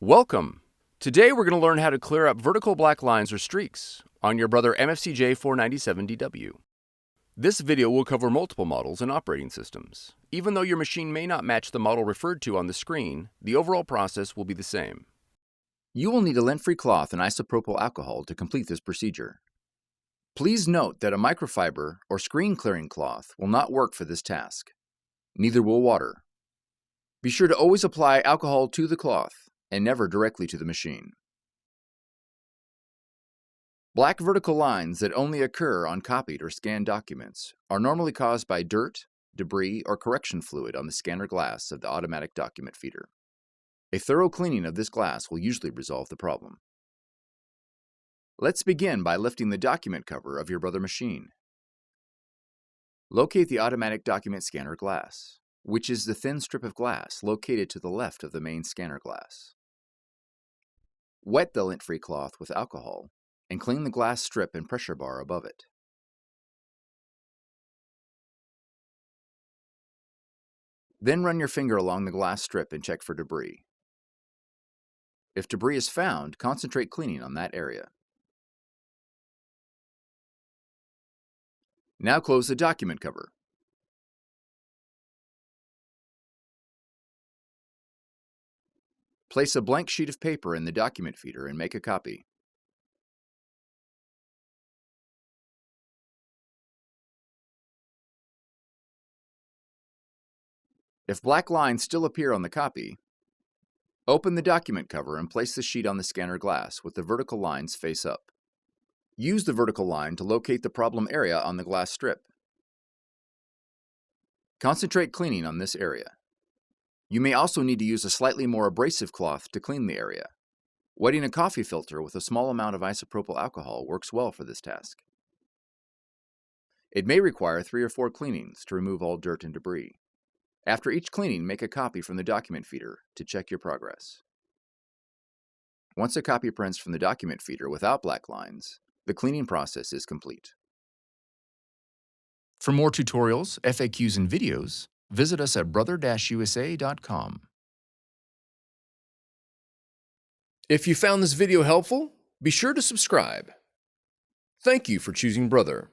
Welcome! Today we're going to learn how to clear up vertical black lines or streaks on your Brother MFC-J497DW. This video will cover multiple models and operating systems. Even though your machine may not match the model referred to on the screen, the overall process will be the same. You will need a lint-free cloth and isopropyl alcohol to complete this procedure. Please note that a microfiber or screen clearing cloth will not work for this task. Neither will water. Be sure to always apply alcohol to the cloth and never directly to the machine. Black vertical lines that only occur on copied or scanned documents are normally caused by dirt, debris, or correction fluid on the scanner glass of the automatic document feeder. A thorough cleaning of this glass will usually resolve the problem. Let's begin by lifting the document cover of your Brother machine. Locate the automatic document scanner glass, which is the thin strip of glass located to the left of the main scanner glass. Wet the lint-free cloth with alcohol and clean the glass strip and pressure bar above it. Then run your finger along the glass strip and check for debris. If debris is found, concentrate cleaning on that area. Now close the document cover. Place a blank sheet of paper in the document feeder and make a copy. If black lines still appear on the copy, open the document cover and place the sheet on the scanner glass with the vertical lines face up. Use the vertical line to locate the problem area on the glass strip. Concentrate cleaning on this area. You may also need to use a slightly more abrasive cloth to clean the area. Wetting a coffee filter with a small amount of isopropyl alcohol works well for this task. It may require 3 or 4 cleanings to remove all dirt and debris. After each cleaning, make a copy from the document feeder to check your progress. Once a copy prints from the document feeder without black lines, the cleaning process is complete. For more tutorials, FAQs, and videos, visit us at brother-usa.com. If you found this video helpful, be sure to subscribe. Thank you for choosing Brother.